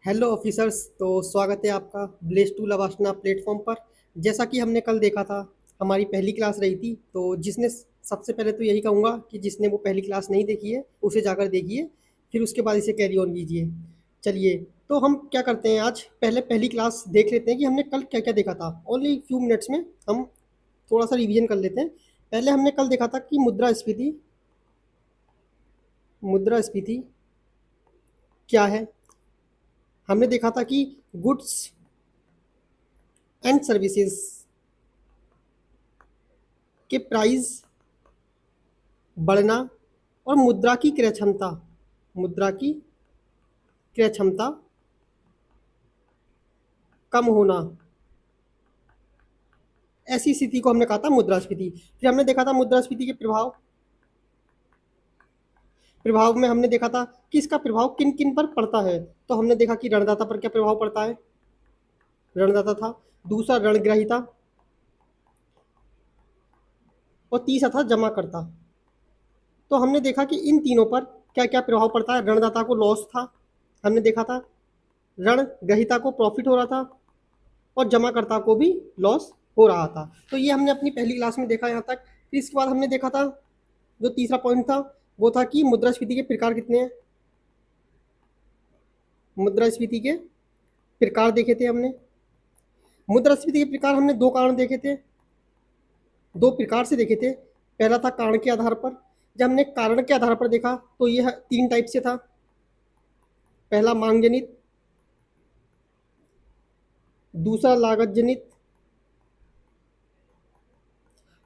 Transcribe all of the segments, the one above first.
Hello officers. तो स्वागत है आपका ब्लेस टू लवासना प्लेटफॉर्म पर। जैसा कि हमने कल देखा था, हमारी पहली क्लास रही थी। तो जिसने सबसे पहले तो यही कहूँगा कि जिसने वो पहली क्लास नहीं देखी है उसे जाकर देखिए, फिर उसके बाद इसे कैरी ऑन कीजिए। चलिए, तो हम क्या करते हैं, आज पहले पहली क्लास देख लेते हैं कि हमने कल क्या क्या देखा था। ओनली फ्यू मिनट्स में हम थोड़ा सा रिवीजन कर लेते हैं। पहले हमने कल देखा था कि मुद्रास्फीति मुद्रास्फीति क्या है। हमने देखा था कि गुड्स एंड सर्विसेज के प्राइस बढ़ना और मुद्रा की क्रय क्षमता कम होना, ऐसी स्थिति को हमने कहा था मुद्रास्फीति। फिर हमने देखा था मुद्रास्फीति के प्रभाव में हमने देखा था कि इसका प्रभाव किन किन पर पड़ता है। तो हमने देखा कि ऋणदाता पर क्या प्रभाव पड़ता है, ऋणदाता था। दूसरा ऋणग्रहीता, और तीसरा था जमाकर्ता। तो हमने देखा कि इन तीनों पर क्या क्या प्रभाव पड़ता है। ऋणदाता को लॉस था, हमने देखा था। ऋण ग्रहीता को प्रॉफिट हो रहा था और जमाकर्ता को भी लॉस हो रहा था। तो ये हमने अपनी पहली क्लास में देखा यहाँ तक। फिर इसके बाद हमने देखा था, जो तीसरा पॉइंट था वो था कि मुद्रास्फीति के प्रकार कितने हैं। मुद्रास्फीति के प्रकार देखे थे हमने। मुद्रास्फीति के प्रकार हमने दो कारण देखे थे, दो प्रकार से देखे थे। पहला था कारण के आधार पर। जब हमने कारण के आधार पर देखा तो यह तीन टाइप से था। पहला मांग जनित, दूसरा लागत जनित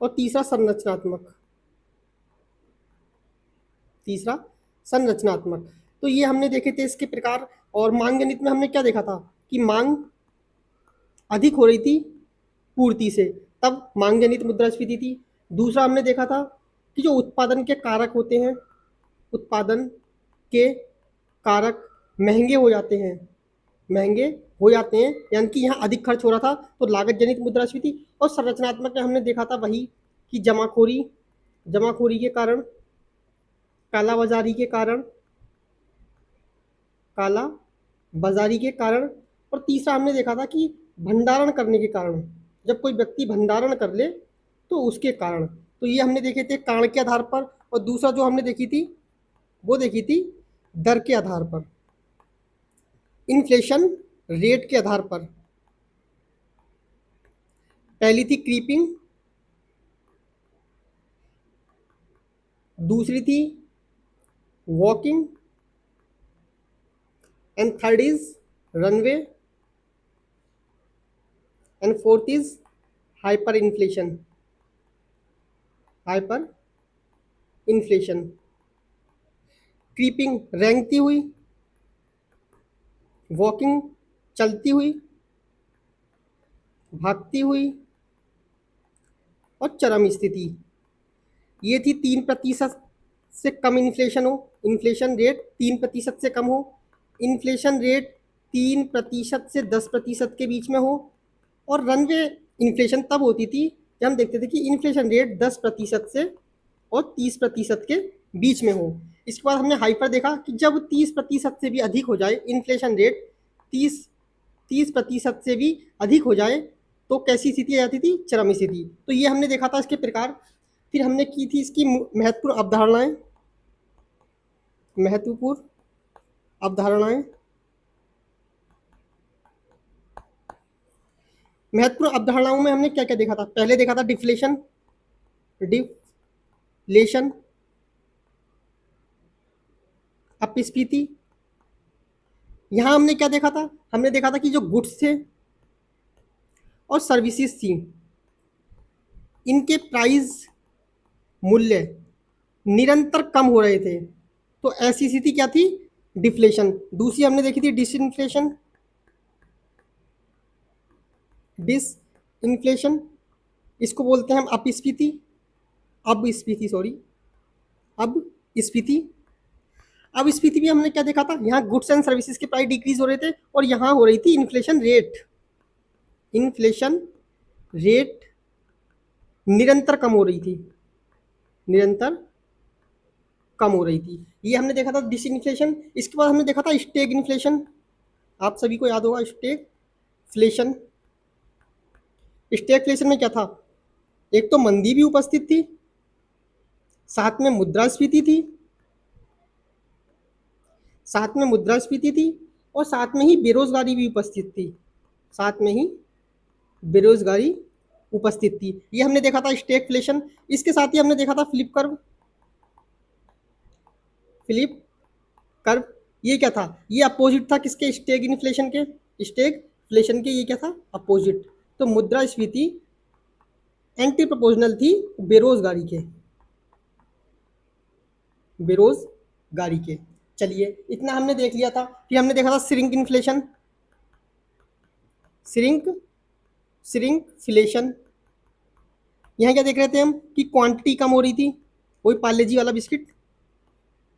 और तीसरा संरचनात्मक। तो ये हमने देखे थे इसके प्रकार। और मांग गणित में हमने क्या देखा था कि मांग अधिक हो रही थी पूर्ति से, तब मांग जनित मुद्रास्फीति थी। दूसरा हमने देखा था कि जो उत्पादन के कारक होते हैं, उत्पादन के कारक महंगे हो जाते हैं, यानी कि यहाँ अधिक खर्च हो रहा था, तो लागत जनित मुद्रास्फीति। और संरचनात्मक में हमने देखा था वही कि जमाखोरी के कारण, कालाबाजारी के कारण, काला बाजारी के कारण। और तीसरा हमने देखा था कि भंडारण करने के कारण, जब कोई व्यक्ति भंडारण कर ले तो उसके कारण। तो ये हमने देखे थे कारण के आधार पर। और दूसरा जो हमने देखी थी वो देखी थी दर के आधार पर, इन्फ्लेशन रेट के आधार पर। पहली थी क्रीपिंग, दूसरी थी walking, and third is runaway, and fourth is hyper inflation. Hyper inflation, creeping रेंगती हुई, वॉकिंग चलती हुई, भागती हुई, और चरम स्थिति। ये थी 3% से कम इन्फ्लेशन रेट 3% से कम हो, इन्फ्लेशन रेट 3% से 10% के बीच में हो, और रनवे इन्फ्लेशन तब होती थी जब हम देखते थे कि इन्फ्लेशन रेट 10% से और 30% के बीच में हो। इसके बाद हमने हाइपर देखा कि जब 30% से भी अधिक हो जाए इन्फ्लेशन रेट, 30% से भी अधिक हो जाए, तो कैसी स्थिति आ जाती थी, चरम स्थिति। तो ये हमने देखा था इसके प्रकार। फिर हमने की थी इसकी महत्वपूर्ण अवधारणाएं। महत्वपूर्ण अवधारणाओं में हमने क्या क्या देखा था। पहले देखा था डिफ्लेशन, अपस्फीति। यहाँ हमने क्या देखा था, हमने देखा था कि जो गुड्स थे और सर्विसेज थी, इनके प्राइस मूल्य निरंतर कम हो रहे थे, तो ऐसी स्थिति क्या थी, डिफ्लेशन। दूसरी हमने देखी थी डिसइन्फ्लेशन, इसको बोलते हैं हम अपस्फीति, अब स्फीति सॉरी अब स्फीति। अब स्फीति में हमने क्या देखा था, यहाँ गुड्स एंड सर्विसेज के प्राइस डिक्रीज हो रहे थे और यहाँ हो रही थी इन्फ्लेशन रेट निरंतर कम हो रही थी, निरंतर कम हो रही थी। ये हमने देखा था डिसइन्फ्लेशन। इसके बाद हमने देखा था स्टेग इन्फ्लेशन। आप सभी को याद होगा स्टैगफ्लेशन। स्टैगफ्लेशन में क्या था, एक तो मंदी भी उपस्थित थी, साथ में मुद्रास्फीति थी, साथ में मुद्रास्फीति थी और साथ में ही बेरोजगारी भी उपस्थित थी, साथ में ही बेरोजगारी उपस्थित थी। ये हमने देखा था स्टैगफ्लेशन। इसके साथ ही हमने देखा था फ्लिप कर्व। फ्लिप कर्व ये क्या था, ये अपोजिट था किसके, स्टैग इन्फ्लेशन के, स्टैगफ्लेशन के ये क्या था, अपोजिट। तो मुद्रास्फीति एंटी प्रोपोर्शनल थी बेरोजगारी के, बेरोजगारी के। चलिए इतना हमने देख लिया था। फिर हमने देखा था श्रिंक इन्फ्लेशन, श्रिंक श्रिंकफ्लेशन। यहाँ क्या देख रहे थे हम कि क्वांटिटी कम हो रही थी, वही पार्ले जी वाला बिस्किट,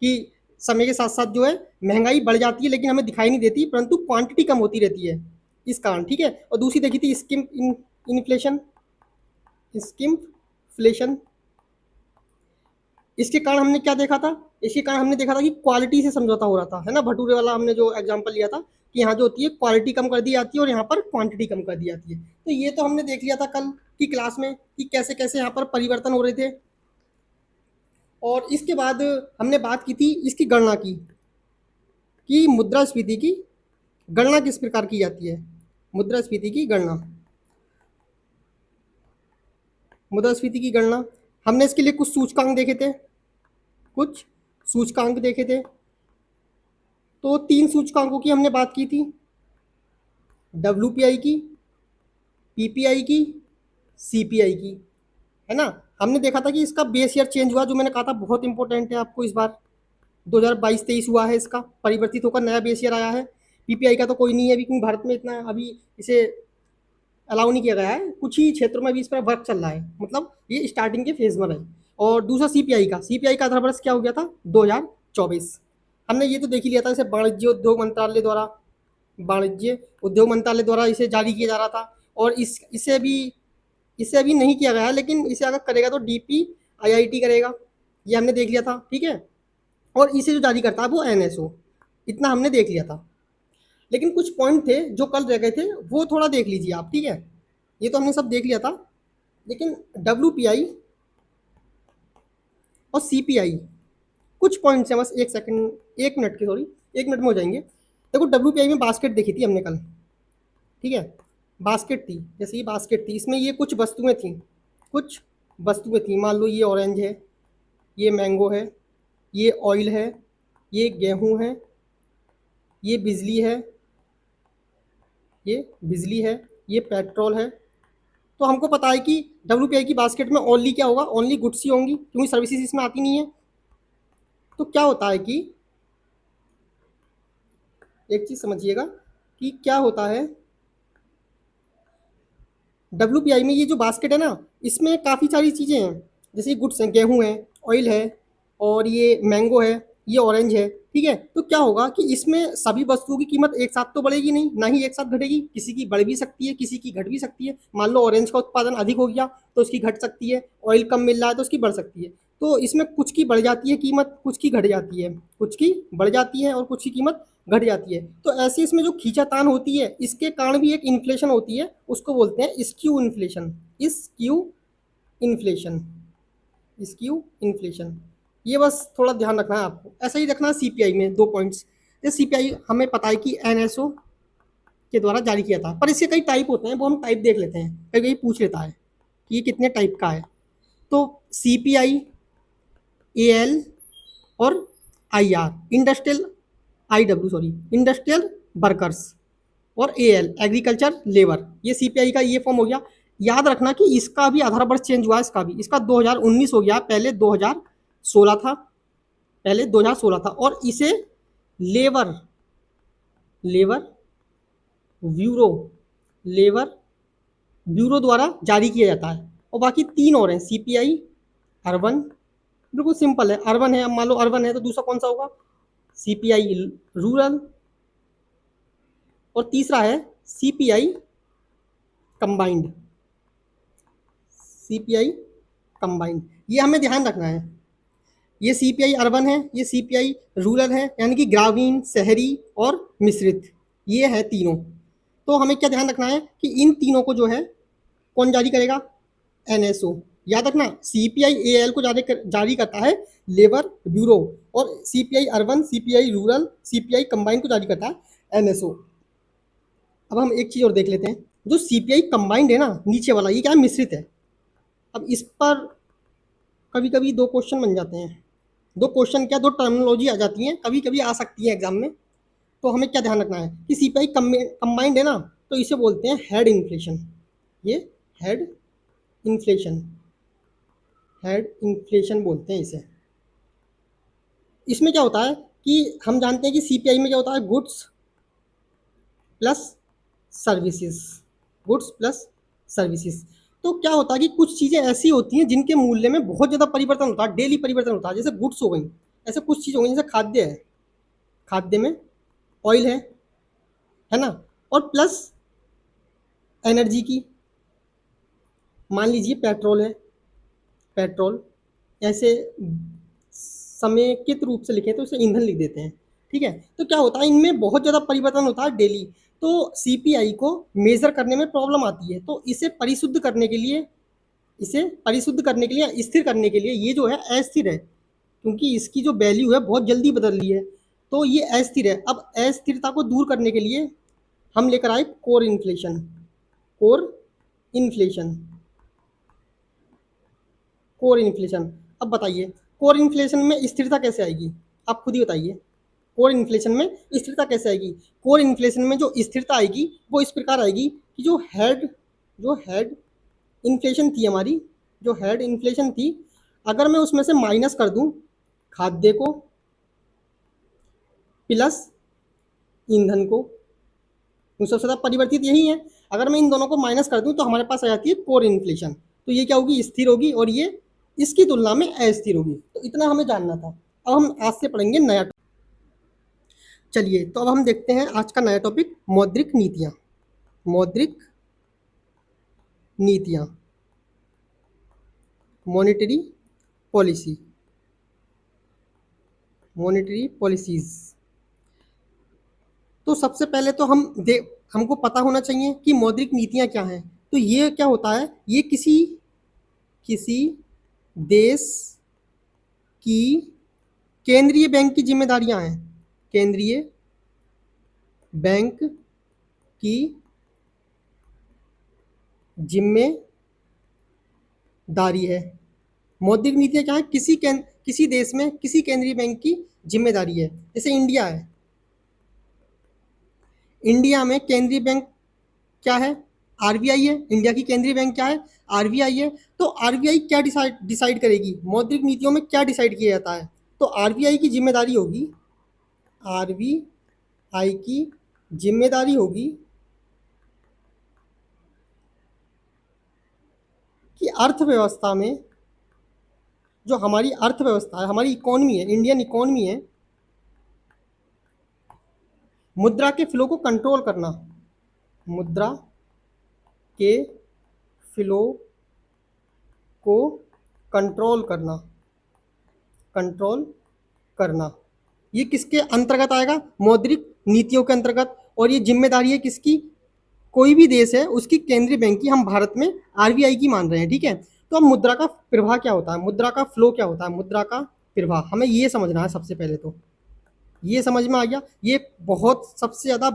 कि समय के साथ साथ जो है महंगाई बढ़ जाती है लेकिन हमें दिखाई नहीं देती, परंतु क्वांटिटी कम होती रहती है इस कारण, ठीक है। और दूसरी देखी थी स्किम इन्फ्लेशन, स्किमफ्लेशन। इसके कारण हमने क्या देखा था, इसके कारण हमने देखा था कि क्वालिटी से समझौता हो रहा था, है ना। भटूरे वाला हमने जो एग्जांपल लिया था कि यहाँ जो होती है क्वालिटी कम कर दी जाती है और यहाँ पर क्वांटिटी कम कर दी जाती है। तो ये तो हमने देख लिया था कल की क्लास में कि कैसे कैसे यहाँ पर परिवर्तन हो रहे थे। और इसके बाद हमने बात की थी इसकी गणना की, कि मुद्रास्फीति की गणना किस प्रकार की जाती है। मुद्रास्फीति की गणना, मुद्रास्फीति की गणना हमने इसके लिए कुछ सूचकांक देखे थे, कुछ सूचकांक देखे थे। तो 3 सूचकांकों की हमने बात की थी, WPI की, PPI की, CPI की, है ना। हमने देखा था कि इसका बेस ईयर चेंज हुआ, जो मैंने कहा था बहुत इंपॉर्टेंट है आपको, इस बार 2022-23 हुआ है, इसका परिवर्तित होकर नया बेस ईयर आया है। PPI का तो कोई नहीं है अभी, क्योंकि भारत में इतना अभी इसे अलाउ नहीं किया गया है, कुछ ही क्षेत्रों में भी इस पर वर्क चल रहा है, मतलब ये स्टार्टिंग के फेज में है। और दूसरा CPI का आधार वर्ष क्या हो गया था, 2024। हमने ये तो देख ही लिया था, जैसे वाणिज्य उद्योग मंत्रालय द्वारा इसे जारी किया जा रहा था। और इसे अभी नहीं किया गया है, लेकिन इसे अगर करेगा तो DPIIT करेगा, ये हमने देख लिया था, ठीक है। और इसे जो जारी करता है वो NSO, इतना हमने देख लिया था। लेकिन कुछ पॉइंट थे जो कल रह गए थे, वो थोड़ा देख लीजिए आप, ठीक है। ये तो हमने सब देख लिया था, लेकिन WPI और CPI कुछ पॉइंट्स हैं, बस 1 सेकंड, 1 मिनट की, सॉरी 1 मिनट में हो जाएंगे। देखो WPI में बास्केट देखी थी हमने कल, ठीक है। बास्केट थी, जैसे ये बास्केट थी, इसमें ये कुछ वस्तुएं थी, कुछ वस्तुएं थी। मान लो ये ऑरेंज है, ये मैंगो है, ये ऑयल है, ये गेहूं है, ये बिजली है, ये बिजली है, ये पेट्रोल है। तो हमको पता है कि WPI की बास्केट में ओनली क्या होगा, ओनली गुड्स ही होंगी, क्योंकि सर्विसेज इसमें आती नहीं है। तो क्या होता है कि एक चीज़ समझिएगा कि क्या होता है, WPI में ये जो बास्केट है ना, इसमें काफ़ी सारी चीज़ें हैं, जैसे गुड्स हैं, गेहूँ है, ऑयल है, और ये मैंगो है, ये ऑरेंज है, ठीक है। तो क्या होगा कि इसमें सभी वस्तुओं की कीमत एक साथ तो बढ़ेगी नहीं, ना ही एक साथ घटेगी, किसी की बढ़ भी सकती है, किसी की घट भी सकती है। मान लो ऑरेंज का उत्पादन अधिक हो गया तो उसकी घट सकती है, ऑयल कम मिल रहा है तो उसकी बढ़ सकती है। तो इसमें कुछ की बढ़ जाती है कीमत, कुछ की घट जाती है, कुछ की बढ़ जाती है और कुछ की कीमत घट जाती है। तो ऐसे इसमें जो खींचातान होती है, इसके कारण भी एक इन्फ्लेशन होती है, उसको बोलते हैं skew inflation, skew inflation, skew inflation. ये बस थोड़ा ध्यान रखना है आपको। ऐसा ही रखना है CPI में 2 पॉइंट्स। जैसे CPI हमें पता है कि NSO के द्वारा जारी किया था, पर इसके कई टाइप होते हैं, वो हम टाइप देख लेते हैं, कई कई पूछ लेता है कि ये कितने टाइप का है। तो CPI, AL और IR, industrial, IW sorry, industrial workers, और AL एग्रीकल्चर लेबर, ये CPI का ये फॉर्म हो गया। याद रखना कि इसका भी आधार वर्ष चेंज हुआ है, इसका भी, इसका 2019 हो गया, पहले 2016 था, पहले 2016 था। और इसे labour labour bureau labour bureau द्वारा जारी किया जाता है। और बाकी 3 और हैं, CPI अर्बन, बिल्कुल सिंपल है, अर्बन है, अब मान लो अर्बन है तो दूसरा कौन सा होगा, CPI रूरल, और तीसरा है CPI कंबाइंड, CPI कंबाइंड। ये हमें ध्यान रखना है, ये CPI अर्बन है, ये CPI रूरल है, यानी कि ग्रामीण, शहरी और मिश्रित, ये है तीनों। तो हमें क्या ध्यान रखना है कि इन तीनों को जो है कौन जारी करेगा, एनएसओ। याद रखना सीपीआई एएल को जारी करता है लेबर ब्यूरो, और CPI urban, CPI rural, CPI combine को जारी करता है एनएसओ। अब हम एक चीज़ और देख लेते हैं, जो सीपीआई कंबाइंड है ना नीचे वाला, ये क्या है, मिश्रित है। अब इस पर कभी कभी दो क्वेश्चन बन जाते हैं, दो क्वेश्चन क्या, दो टर्मिनोलॉजी आ जाती हैं, कभी कभी आ सकती है एग्जाम में। तो हमें क्या ध्यान रखना है कि सीपीआई कंबाइंड है ना, तो इसे बोलते हैं हेड इन्फ्लेशन। ये हेड इन्फ्लेशन, हेड इन्फ्लेशन बोलते हैं इसे। इसमें क्या होता है कि हम जानते हैं कि सीपीआई में क्या होता है, goods plus services, goods plus services. तो क्या होता है कि कुछ चीज़ें ऐसी होती हैं जिनके मूल्य में बहुत ज़्यादा परिवर्तन होता है, डेली परिवर्तन होता है, जैसे गुड्स हो गई, ऐसे कुछ चीज़ हो गई, जैसे खाद्य है, खाद्य में ऑयल है ना, और प्लस एनर्जी की, मान लीजिए पेट्रोल है, पेट्रोल, ऐसे समेकित रूप से लिखें तो इसे ईंधन लिख देते हैं, ठीक है। तो क्या होता है, इनमें बहुत ज़्यादा परिवर्तन होता है डेली, तो सीपीआई को मेजर करने में प्रॉब्लम आती है। तो इसे परिशुद्ध करने के लिए, इसे परिशुद्ध करने के लिए, स्थिर करने के लिए, ये जो है अस्थिर है, क्योंकि इसकी जो वैल्यू है बहुत जल्दी बदल रही है, तो ये अस्थिर है। अब अस्थिरता को दूर करने के लिए हम लेकर आए core inflation, core inflation, core inflation. अब बताइए कोर इन्फ्लेशन में स्थिरता कैसे आएगी, आप खुद ही बताइए, कोर इन्फ्लेशन में स्थिरता कैसे आएगी। कोर इन्फ्लेशन में जो स्थिरता आएगी वो इस प्रकार आएगी कि जो हेड इन्फ्लेशन थी हमारी, जो हेड इन्फ्लेशन थी, अगर मैं उसमें से माइनस कर दूं खाद्य को प्लस ईंधन को, सबसे ज़्यादा परिवर्तित यही है, अगर मैं इन दोनों को माइनस कर दूं तो हमारे पास आ जाती है कोर इन्फ्लेशन। तो ये क्या होगी, स्थिर होगी, और ये इसकी तुलना में अस्थिर होगी। तो इतना हमें जानना था। अब हम आज से पढ़ेंगे नया। चलिए तो अब हम देखते हैं आज का नया टॉपिक, मौद्रिक नीतियाँ। मौद्रिक नीतियाँ, मॉनेटरी पॉलिसी, मॉनेटरी पॉलिसीज। तो सबसे पहले तो हमको पता होना चाहिए कि मौद्रिक नीतियाँ क्या हैं। तो ये क्या होता है, ये किसी किसी देश की केंद्रीय बैंक की जिम्मेदारियां हैं, केंद्रीय बैंक की जिम्मेदारी है। मौद्रिक नीतियाँ क्या है, किसी देश में किसी केंद्रीय बैंक की जिम्मेदारी है। जैसे इंडिया है, इंडिया में केंद्रीय बैंक क्या है, आरबीआई है। इंडिया की केंद्रीय बैंक क्या है, आरबीआई है। तो आरबीआई क्या डिसाइड करेगी, मौद्रिक नीतियों में क्या डिसाइड किया जाता है, तो आरबीआई की जिम्मेदारी होगी, आरबीआई की जिम्मेदारी होगी कि अर्थव्यवस्था में, जो हमारी अर्थव्यवस्था है, हमारी इकोनॉमी है, इंडियन इकोनॉमी है, मुद्रा के फ्लो को कंट्रोल करना, मुद्रा के फ्लो को कंट्रोल करना, कंट्रोल करना, ये किसके अंतर्गत आएगा, मौद्रिक नीतियों के अंतर्गत। और ये जिम्मेदारी है किसकी, कोई भी देश है उसकी केंद्रीय बैंक की, हम भारत में आरबीआई की मान रहे हैं, ठीक है। तो अब मुद्रा का प्रवाह क्या होता है, मुद्रा का फ्लो क्या होता है, मुद्रा का प्रवाह हमें ये समझना है। सबसे पहले तो ये समझ में आ गया, ये बहुत सबसे ज़्यादा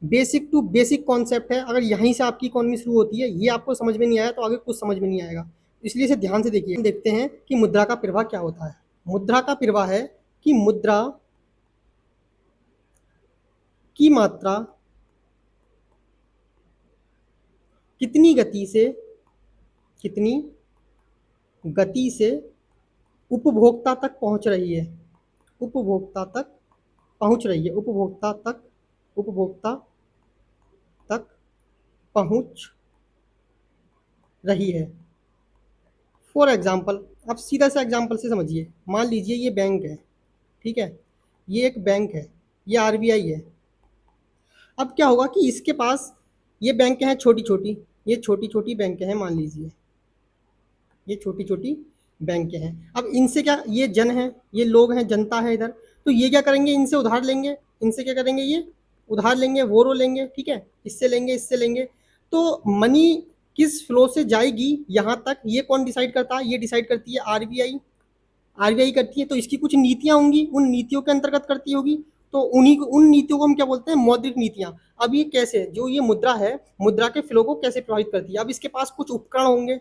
बेसिक टू बेसिक कॉन्सेप्ट है। अगर यहीं से आपकी इकोनॉमी शुरू होती है, ये आपको समझ में नहीं आया तो आगे कुछ समझ में नहीं आएगा, इसलिए इसे ध्यान से देखिए। देखते हैं कि मुद्रा का प्रवाह क्या होता है। मुद्रा का प्रवाह है कि मुद्रा की मात्रा कितनी गति से उपभोक्ता तक पहुंच रही है, उपभोक्ता तक पहुंच रही है, उपभोक्ता तक पहुंच रही है। फॉर एग्जाम्पल, आप सीधा सा एग्जाम्पल से समझिए, मान लीजिए ये बैंक है, ठीक है, ये एक बैंक है, ये आरबीआई है। अब क्या होगा कि इसके पास ये बैंक हैं छोटी छोटी, ये छोटी छोटी बैंक हैं, मान लीजिए ये छोटी छोटी बैंक हैं। अब इनसे क्या, ये जन है, ये लोग हैं, जनता है इधर, तो ये क्या करेंगे, इनसे उधार लेंगे, इनसे क्या करेंगे, ये उधार लेंगे, वो लेंगे, ठीक है, इससे लेंगे, इससे लेंगे। तो मनी किस फ्लो से जाएगी यहाँ तक, ये कौन डिसाइड करता है? ये डिसाइड करती है आरबीआई। आरबीआई करती है, तो इसकी कुछ नीतियां होंगी, उन नीतियों के अंतर्गत करती होगी। तो उन्हीं को, उन नीतियों को हम क्या बोलते हैं? मौद्रिक नीतियां। अब ये कैसे, जो ये मुद्रा है, मुद्रा के फ्लो को कैसे प्रभावित करती है? अब इसके पास कुछ उपकरण होंगे,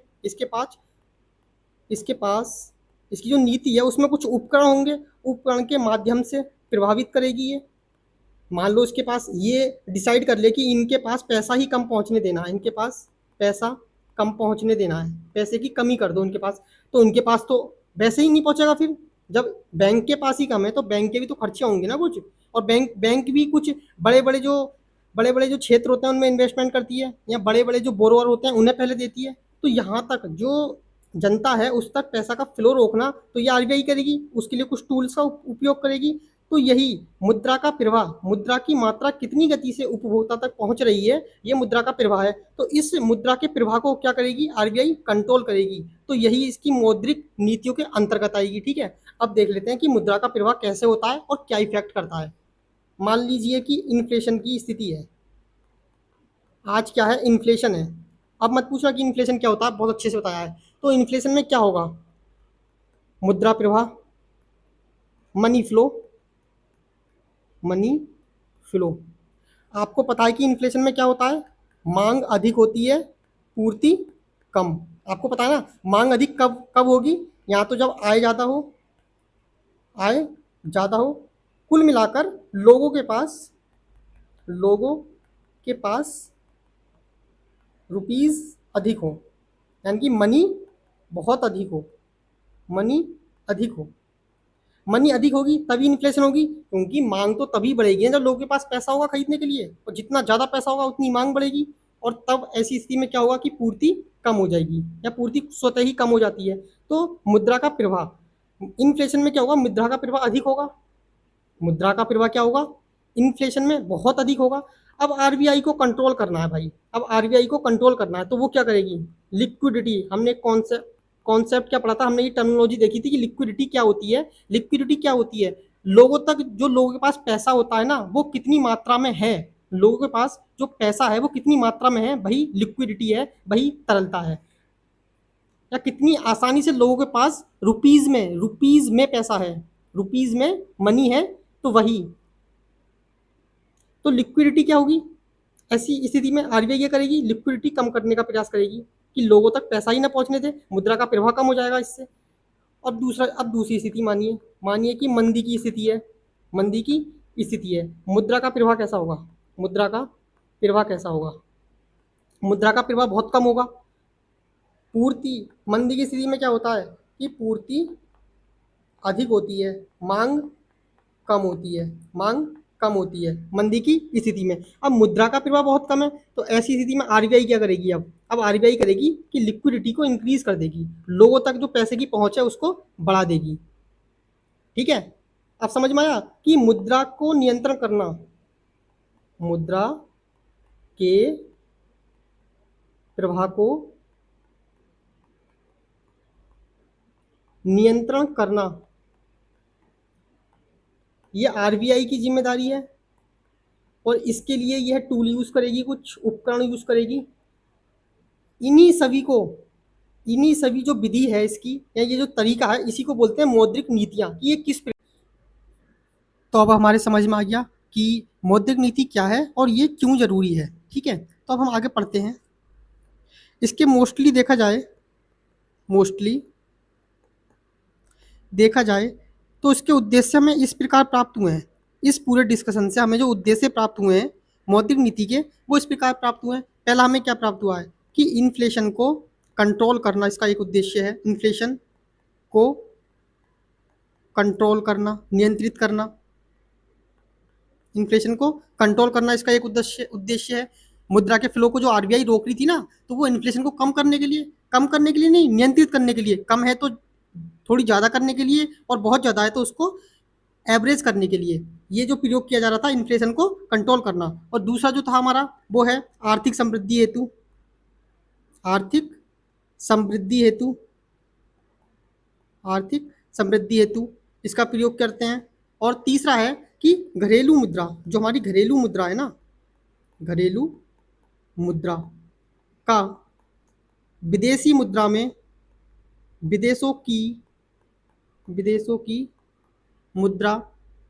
इसके पास इसकी जो नीति है उसमें कुछ उपकरण होंगे, उपकरण के माध्यम से प्रभावित करेगी ये। मान लो इसके पास ये डिसाइड कर ले कि इनके पास पैसा ही कम पहुंचने देना है, इनके पास पैसा कम पहुंचने देना है, पैसे की कमी कर दो इनके पास, तो उनके पास तो वैसे ही नहीं पहुंचेगा। फिर जब बैंक के पास ही कम है तो बैंक के भी तो खर्चे होंगे ना कुछ, और बैंक बैंक भी कुछ बड़े बड़े जो क्षेत्र होते हैं उनमें इन्वेस्टमेंट करती है, या बड़े बड़े जो बोरोवर होते हैं उन्हें पहले देती है। तो यहाँ तक जो जनता है उस तक पैसा का फ्लो रोकना तो ये आरबीआई करेगी, उसके लिए कुछ टूल्स का उपयोग करेगी। तो यही मुद्रा का प्रवाह, मुद्रा की मात्रा कितनी गति से उपभोक्ता तक पहुंच रही है, ये मुद्रा का प्रवाह है। तो इस मुद्रा के प्रवाह को क्या करेगी? आरबीआई कंट्रोल करेगी। तो यही इसकी मौद्रिक नीतियों के अंतर्गत आएगी, ठीक है। अब देख लेते हैं कि मुद्रा का प्रवाह कैसे होता है और क्या इफेक्ट करता है। मान लीजिए कि इन्फ्लेशन की स्थिति है, आज क्या है? इन्फ्लेशन है। अब मत पूछना कि इन्फ्लेशन क्या होता है, बहुत अच्छे से बताया है। तो इन्फ्लेशन में क्या होगा? मुद्रा प्रवाह, मनी फ्लो, मनी फ्लो। आपको पता है कि इन्फ्लेशन में क्या होता है? मांग अधिक होती है, पूर्ति कम। आपको पता है ना, मांग अधिक कब कब होगी? या तो जब आय ज़्यादा हो। कुल मिलाकर लोगों के पास रुपीज़ अधिक हो, यानी कि मनी बहुत अधिक हो, मनी अधिक हो। मनी अधिक होगी तभी इन्फ्लेशन होगी, क्योंकि मांग तो तभी बढ़ेगी जब लोगों के पास पैसा होगा खरीदने के लिए, और जितना ज़्यादा पैसा होगा उतनी मांग बढ़ेगी। और तब ऐसी स्थिति में क्या होगा कि पूर्ति कम हो जाएगी, या पूर्ति स्वतः ही कम हो जाती है। तो मुद्रा का प्रवाह, इन्फ्लेशन में क्या होगा? मुद्रा का प्रवाह अधिक होगा। मुद्रा का प्रवाह क्या होगा? इन्फ्लेशन में बहुत अधिक होगा। अब आरबीआई को कंट्रोल करना है भाई, अब आरबीआई को कंट्रोल करना है तो वो क्या करेगी? लिक्विडिटी, हमने कॉन्सेप्ट क्या पढ़ा था? हमने ये टर्मिनोलॉजी देखी थी कि लिक्विडिटी क्या होती है। लिक्विडिटी क्या होती है? लोगों तक, जो लोगों के पास पैसा होता है ना, वो कितनी मात्रा में है, लोगों के पास जो पैसा है वो कितनी मात्रा में है, वही लिक्विडिटी है, वही तरलता है। या कितनी आसानी से लोगों के पास रुपीज में पैसा है, रुपीज में मनी है, तो वही। तो लिक्विडिटी क्या होगी? ऐसी स्थिति में आरबीआई क्या करेगी? लिक्विडिटी कम करने का प्रयास करेगी कि लोगों तक पैसा ही ना पहुंचने दे, मुद्रा का प्रवाह कम हो जाएगा इससे। और अब दूसरी स्थिति मानिए, मानिए कि मंदी की स्थिति है, मंदी की स्थिति है। मुद्रा का प्रवाह कैसा होगा? मुद्रा का प्रवाह कैसा होगा? मुद्रा का प्रवाह बहुत कम होगा। पूर्ति, मंदी की स्थिति में क्या होता है कि पूर्ति अधिक होती है, मांग कम होती है, मांग कम होती है मंदी की स्थिति में। अब मुद्रा का प्रवाह बहुत कम है, तो ऐसी स्थिति में आरबीआई क्या करेगी? अब आरबीआई करेगी कि लिक्विडिटी को इंक्रीज कर देगी, लोगों तक जो पैसे की पहुंच है उसको बढ़ा देगी, ठीक है। अब समझ में आया कि मुद्रा को नियंत्रण करना, मुद्रा के प्रवाह को नियंत्रण करना ये आरबीआई की जिम्मेदारी है। और इसके लिए यह टूल यूज करेगी, कुछ उपकरण यूज करेगी। इन्हीं सभी को, इन्हीं सभी जो विधि है इसकी, या ये जो तरीका है, इसी को बोलते हैं मौद्रिक नीतियां, कि ये तो अब हमारे समझ में आ गया कि मौद्रिक नीति क्या है और ये क्यों जरूरी है, ठीक है। तो अब हम आगे पढ़ते हैं। इसके मोस्टली देखा जाए तो इसके उद्देश्य हमें इस प्रकार प्राप्त हुए हैं। इस पूरे डिस्कशन से हमें जो उद्देश्य प्राप्त हुए हैं मौद्रिक नीति के, वो इस प्रकार प्राप्त हुए हैं। पहला हमें क्या प्राप्त हुआ है कि इन्फ्लेशन को कंट्रोल करना इसका एक उद्देश्य है। इन्फ्लेशन को कंट्रोल करना, नियंत्रित करना, इन्फ्लेशन को कंट्रोल करना इसका एक उद्देश्य है। मुद्रा के फ्लो को जो आरबीआई रोक रही थी ना, तो वो इन्फ्लेशन को कम करने के लिए नहीं, नियंत्रित करने के लिए। कम है तो थोड़ी ज़्यादा करने के लिए, और बहुत ज़्यादा है तो उसको एवरेज करने के लिए ये जो प्रयोग किया जा रहा था, इन्फ्लेशन को कंट्रोल करना। और दूसरा जो था हमारा वो है आर्थिक समृद्धि हेतु, आर्थिक समृद्धि हेतु, आर्थिक समृद्धि हेतु इसका प्रयोग करते हैं। और तीसरा है कि घरेलू मुद्रा, जो हमारी घरेलू मुद्रा है ना, घरेलू मुद्रा का विदेशी मुद्रा में विदेशों की मुद्रा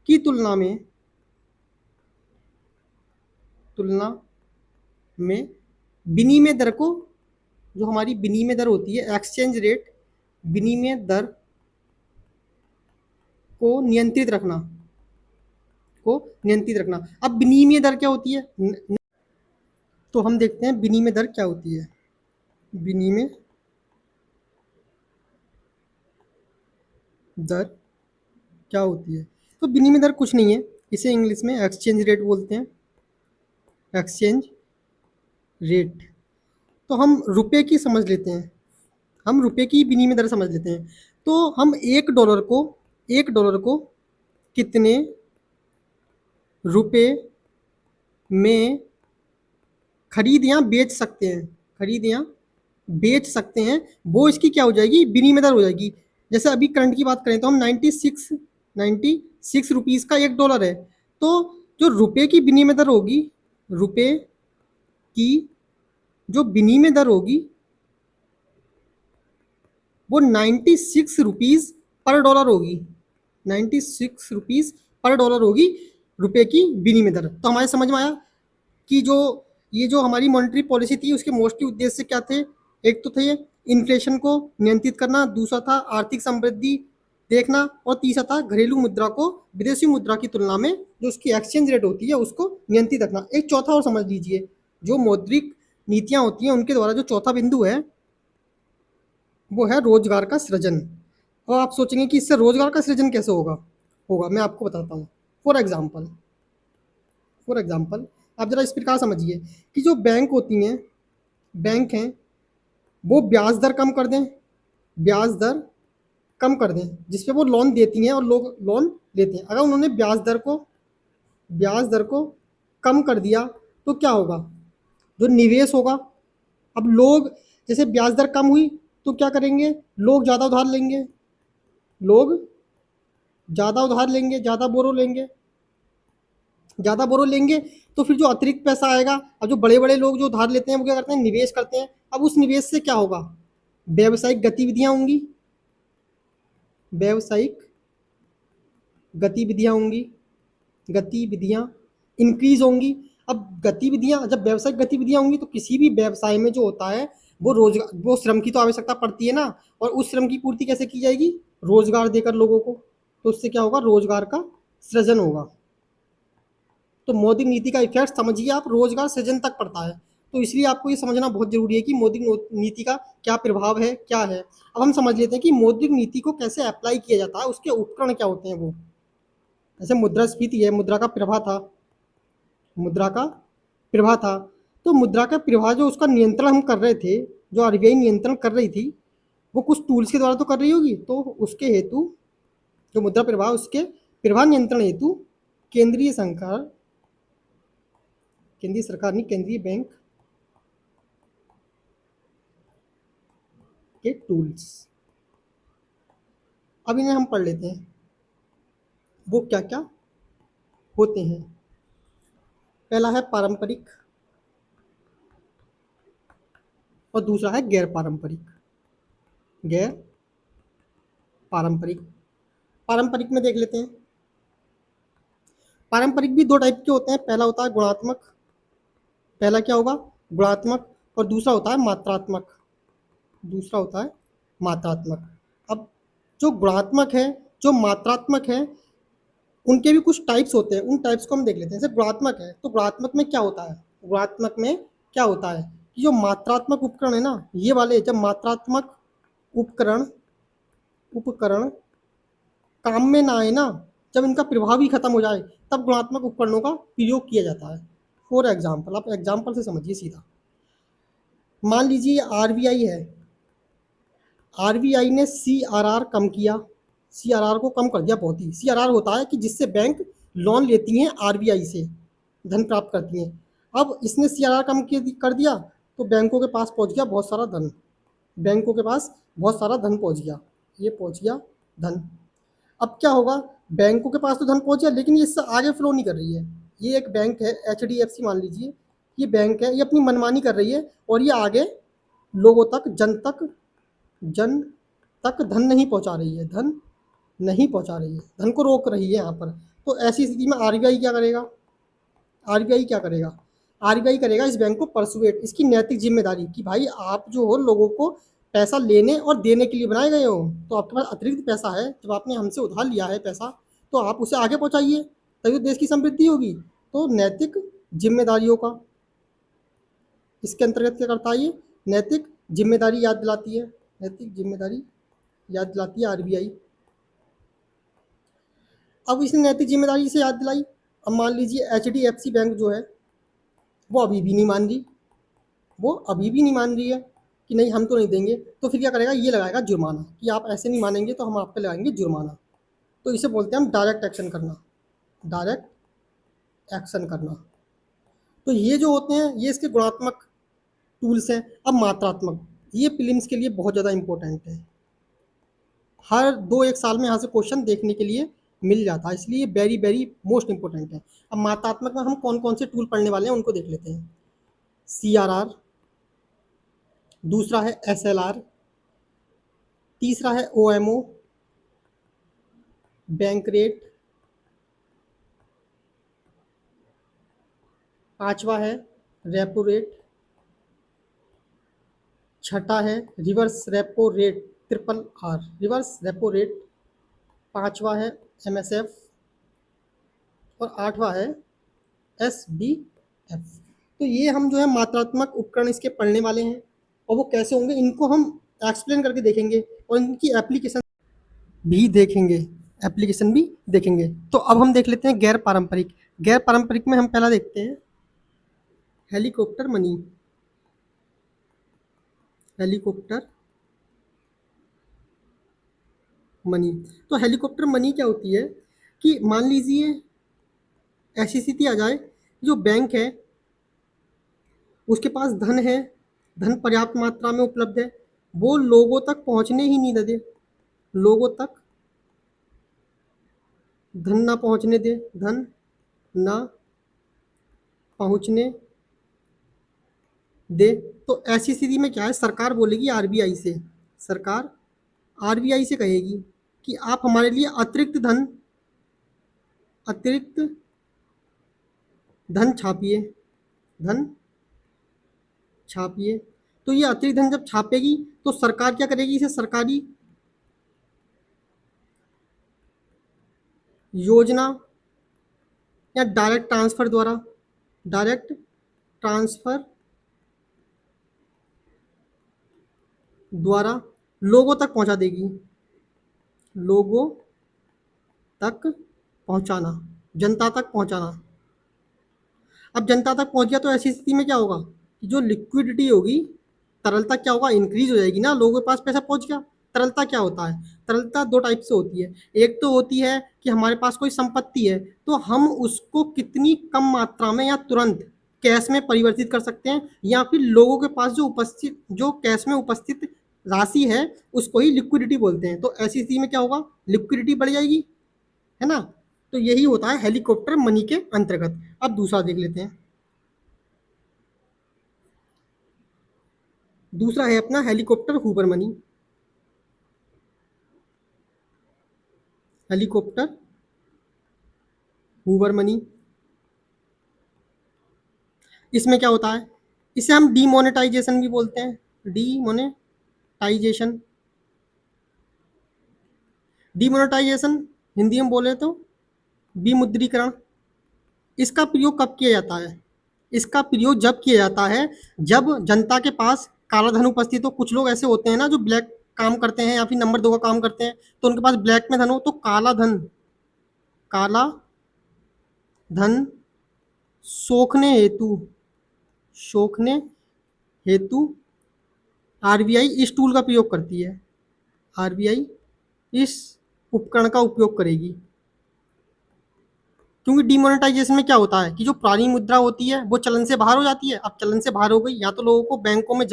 की तुलना में विनिमय दर को, जो हमारी विनिमय दर होती है, एक्सचेंज रेट, विनिमय दर को नियंत्रित रखना। अब विनिमय दर क्या होती है, तो हम देखते हैं विनिमय दर क्या होती है। विनिमय दर क्या होती है, तो विनिमय दर कुछ नहीं है, इसे इंग्लिश में एक्सचेंज रेट बोलते हैं, एक्सचेंज रेट। तो हम रुपए की समझ लेते हैं, हम रुपए की विनिमय दर समझ लेते हैं। तो हम $1 को कितने रुपए में खरीद या बेच सकते हैं, वो इसकी क्या हो जाएगी, विनिमय दर हो जाएगी। जैसे अभी करंट की बात करें तो हम 96 रुपीज़ का $1 है, तो जो रुपए की विनिमय दर होगी, रुपए की जो विनिमय दर होगी वो 96 रुपीज़ पर डॉलर होगी, 96 रुपीज़ पर डॉलर होगी रुपए की विनिमय दर। तो हमारे समझ में आया कि जो हमारी मॉनेटरी पॉलिसी थी उसके मोस्टली उद्देश्य क्या थे। एक तो थे इन्फ्लेशन को नियंत्रित करना, दूसरा था आर्थिक समृद्धि देखना, और तीसरा था घरेलू मुद्रा को विदेशी मुद्रा की तुलना में जो उसकी एक्सचेंज रेट होती है उसको नियंत्रित रखना। एक चौथा और समझ लीजिए, जो मौद्रिक नीतियां होती हैं उनके द्वारा जो चौथा बिंदु है वो है रोजगार का सृजन। अब आप सोचेंगे कि इससे रोजगार का सृजन कैसे होगा मैं आपको बताता हूँ। फॉर एग्जाम्पल आप जरा इस प्रकार समझिए कि जो बैंक हैं वो ब्याज दर कम कर दें जिस पे वो लोन देती हैं और लोग लोन लेते हैं। अगर उन्होंने ब्याज दर को कम कर दिया तो क्या होगा, जो निवेश होगा। अब लोग, जैसे ब्याज दर कम हुई तो क्या करेंगे, लोग ज़्यादा उधार लेंगे, ज़्यादा बोरो लेंगे तो फिर जो अतिरिक्त पैसा आएगा, अब जो बड़े बड़े लोग जो उधार लेते हैं वो क्या करते हैं, निवेश करते हैं। अब उस निवेश से क्या होगा, व्यावसायिक गतिविधियां इंक्रीज होंगी। अब जब व्यावसायिक गतिविधियां होंगी तो किसी भी व्यवसाय में जो होता है वो श्रम की तो आवश्यकता पड़ती है ना, और उस श्रम की पूर्ति कैसे की जाएगी, रोजगार देकर लोगों को। तो उससे क्या होगा, रोजगार का सृजन होगा। तो मौद्रिक नीति का इफेक्ट समझिए आप, रोजगार सृजन तक पड़ता है। तो इसलिए आपको ये समझना बहुत जरूरी है कि मौद्रिक नीति का क्या प्रभाव है, क्या है। अब हम समझ लेते हैं कि मौद्रिक नीति को कैसे अप्लाई किया जाता है, उसके उपकरण क्या होते हैं। वो जैसे मुद्रास्फीति है, मुद्रा का प्रवाह था। तो मुद्रा का प्रवाह जो उसका नियंत्रण हम कर रहे थे, जो आरबीआई नियंत्रण कर रही थी, वो कुछ टूल्स के द्वारा तो कर रही होगी। तो उसके हेतु जो मुद्रा प्रवाह, उसके प्रवाह नियंत्रण हेतु केंद्रीय सरकार नहीं, केंद्रीय बैंक के टूल्स, अब इन्हें हम पढ़ लेते हैं वो क्या क्या होते हैं। पहला है पारंपरिक और दूसरा है गैर पारंपरिक। पारंपरिक में देख लेते हैं। पारंपरिक भी दो टाइप के होते हैं। पहला होता है गुणात्मक, पहला क्या होगा, गुणात्मक, और दूसरा होता है मात्रात्मक। अब जो गुणात्मक है, जो मात्रात्मक है, उनके भी कुछ टाइप्स होते हैं। उन टाइप्स को हम देख लेते हैं। जैसे गुणात्मक है तो गुणात्मक में क्या होता है कि जो मात्रात्मक उपकरण है ना, ये वाले, जब मात्रात्मक उपकरण काम में ना आए ना, जब इनका प्रभाव ही खत्म हो जाए, तब गुणात्मक उपकरणों का प्रयोग किया जाता है। फॉर एग्जाम्पल, आप एग्जाम्पल से समझिए सीधा। मान लीजिए आरबीआई है, आरबीआई ने सीआरआर कम किया, सीआरआर को कम कर दिया बहुत ही। सीआरआर होता है कि जिससे बैंक लोन लेती हैं आरबीआई से, धन प्राप्त करती हैं। अब इसने सीआरआर कम कर दिया तो बैंकों के पास पहुंच गया बहुत सारा धन, पहुंच गया, ये पहुंच गया धन। अब क्या होगा, बैंकों के पास तो धन पहुंच गया, लेकिन ये इससे आगे फ्लो नहीं कर रही है। ये एक बैंक है HDFC, मान लीजिए ये बैंक है, ये अपनी मनमानी कर रही है और ये आगे लोगों तक, जन तक धन नहीं पहुंचा रही है, धन को रोक रही है यहाँ पर। तो ऐसी स्थिति में आरबीआई क्या करेगा? आरबीआई क्या करेगा? आरबीआई करेगा इस बैंक को परसुएट, इसकी नैतिक जिम्मेदारी कि भाई आप जो हो लोगों को पैसा लेने और देने के लिए बनाए गए हो, तो आपके पास अतिरिक्त पैसा है, जब आपने हमसे उधार लिया है पैसा, तो आप उसे आगे पहुंचाइए, तभी तो देश की समृद्धि होगी। तो नैतिक जिम्मेदारियों का इसके अंतर्गत क्या करता है, ये नैतिक जिम्मेदारी याद दिलाती है, नैतिक जिम्मेदारी याद दिलाती है आरबीआई। अब इसने नैतिक जिम्मेदारी से याद दिलाई। अब मान लीजिए HDFC बैंक जो है वो अभी भी नहीं मान रही, है कि नहीं हम तो नहीं देंगे, तो फिर क्या करेगा, ये लगाएगा जुर्माना कि आप ऐसे नहीं मानेंगे तो हम आप पे लगाएंगे जुर्माना। तो इसे बोलते हैं हम डायरेक्ट एक्शन करना, डायरेक्ट एक्शन करना। तो ये जो होते हैं ये इसके गुणात्मक टूल्स हैं। अब मात्रात्मक, ये प्रीलिम्स के लिए बहुत ज़्यादा इंपॉर्टेंट है, हर 2-1 साल में यहाँ से क्वेश्चन देखने के लिए मिल जाता है, इसलिए वेरी वेरी मोस्ट इंपॉर्टेंट है। अब मात्रात्मक में हम कौन कौन से टूल पढ़ने वाले हैं उनको देख लेते हैं। CRR, दूसरा है SLR, तीसरा है OMO, बैंक रेट, पांचवा है रेपो रेट, छठा है reverse repo rate, RRR, reverse repo rate, पांचवा है MSF और आठवां है SBF। तो ये हम जो है मात्रात्मक उपकरण इसके पढ़ने वाले हैं, और वो कैसे होंगे इनको हम एक्सप्लेन करके देखेंगे और इनकी एप्लीकेशन भी देखेंगे। तो अब हम देख लेते हैं गैर पारंपरिक। गैर पारंपरिक में हम पहला देखते हैं हेलीकॉप्टर मनी। हेलीकॉप्टर मनी, तो हेलीकॉप्टर मनी क्या होती है कि मान लीजिए ऐसी स्थिति आ जाए, जो बैंक है उसके पास धन है, धन पर्याप्त मात्रा में उपलब्ध है, वो लोगों तक पहुंचने ही नहीं दे, लोगों तक धन ना पहुंचने दे, धन ना पहुंचने दे। तो ऐसी स्थिति में क्या है, सरकार बोलेगी आरबीआई से, सरकार आरबीआई से कहेगी कि आप हमारे लिए अतिरिक्त धन छापिए, धन छापिए। तो ये अतिरिक्त धन जब छापेगी तो सरकार क्या करेगी, इसे सरकारी योजना या डायरेक्ट ट्रांसफर द्वारा लोगों तक पहुंचा देगी, लोगों तक पहुंचाना, जनता तक पहुंचाना। अब जनता तक पहुंच गया तो ऐसी स्थिति में क्या होगा कि जो लिक्विडिटी होगी, तरलता क्या होगा, इंक्रीज हो जाएगी ना, लोगों के पास पैसा पहुंच गया। तरलता क्या होता है, तरलता दो टाइप से होती है। एक तो होती है कि हमारे पास कोई संपत्ति है तो हम उसको कितनी कम मात्रा में या तुरंत कैश में परिवर्तित कर सकते हैं, या फिर लोगों के पास जो कैश में उपस्थित राशि है उसको ही लिक्विडिटी बोलते हैं। तो ऐसी स्थिति में क्या होगा, लिक्विडिटी बढ़ जाएगी, है ना। तो यही होता है हेलीकॉप्टर मनी के अंतर्गत। अब दूसरा देख लेते हैं, दूसरा है अपना helicopter Hoover money. Helicopter Hoover money, इसमें क्या होता है, इसे हम डीमोनेटाइजेशन भी बोलते हैं, डीमोनेटाइजेशन। डीमोनेटाइजेशन हिंदी में बोले तो विमुद्रीकरण। इसका प्रयोग कब किया जाता है, इसका प्रयोग जब किया जाता है जब जनता के पास काला धन उपस्थित हो। कुछ लोग ऐसे होते हैं ना जो ब्लैक काम करते हैं या फिर नंबर 2 का काम करते हैं, तो उनके पास ब्लैक में धन हो, तो काला धन सोखने हेतु आरबीआई इस टूल का प्रयोग करती है, आरबीआई इस उपकरण का उपयोग करेगी। क्योंकि डिमोनेटाइजेशन में क्या होता है कि जो पुरानी मुद्रा होती है वो चलन से बाहर हो जाती है। अब चलन से बाहर हो गई, या तो लोगों को बैंकों में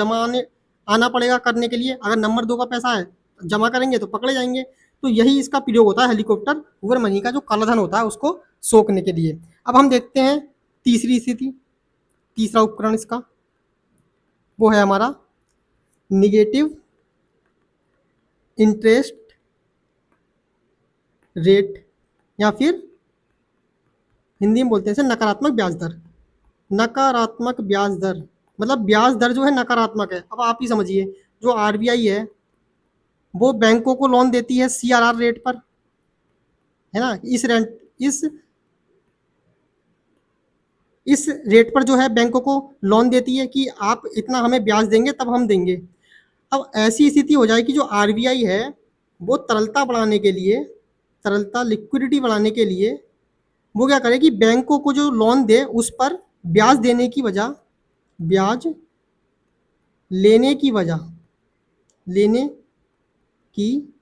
आना पड़ेगा करने के लिए, अगर नंबर 2 का पैसा है जमा करेंगे तो पकड़े जाएंगे। तो यही इसका प्रयोग होता है हेलीकॉप्टर ओवर मनी का, जो काला धन होता है उसको सोखने के लिए। अब हम देखते हैं तीसरी स्थिति, तीसरा उपकरण इसका, वो है हमारा निगेटिव इंटरेस्ट रेट, या फिर हिंदी में बोलते हैं इसे नकारात्मक ब्याज दर। नकारात्मक ब्याज दर मतलब ब्याज दर जो है नकारात्मक है। अब आप ही समझिए, जो आरबीआई है वो बैंकों को लोन देती है सीआरआर रेट पर, है ना। इस रेट पर जो है बैंकों को लोन देती है कि आप इतना हमें ब्याज देंगे तब हम देंगे। अब ऐसी स्थिति हो जाए कि जो आरबीआई है वो तरलता बढ़ाने के लिए, तरलता लिक्विडिटी बढ़ाने के लिए वो क्या करे कि बैंकों को जो लोन दे उस पर ब्याज देने की वजह, ब्याज लेने की वजह, लेने की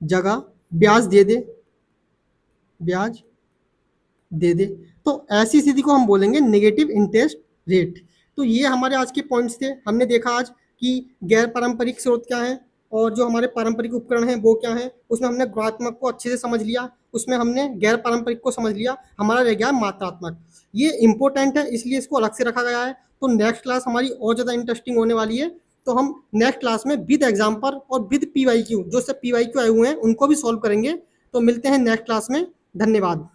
जगह ब्याज दे दे, ब्याज दे दे। तो ऐसी स्थिति को हम बोलेंगे नेगेटिव इंटरेस्ट रेट। तो ये हमारे आज के पॉइंट्स थे। हमने देखा आज कि गैर पारंपरिक स्रोत क्या है और जो हमारे पारंपरिक उपकरण हैं वो क्या है। उसमें हमने गुणात्मक को अच्छे से समझ लिया, उसमें हमने गैर पारंपरिक को समझ लिया, हमारा रह गया मात्रात्मक। ये इंपॉर्टेंट है इसलिए इसको अलग से रखा गया है। तो नेक्स्ट क्लास हमारी और ज़्यादा इंटरेस्टिंग होने वाली है। तो हम नेक्स्ट क्लास में विद एग्जाम्पल और विद पीवाईक्यू, जो सब पीवाईक्यू आए हुए हैं उनको भी सॉल्व करेंगे। तो मिलते हैं नेक्स्ट क्लास में। धन्यवाद।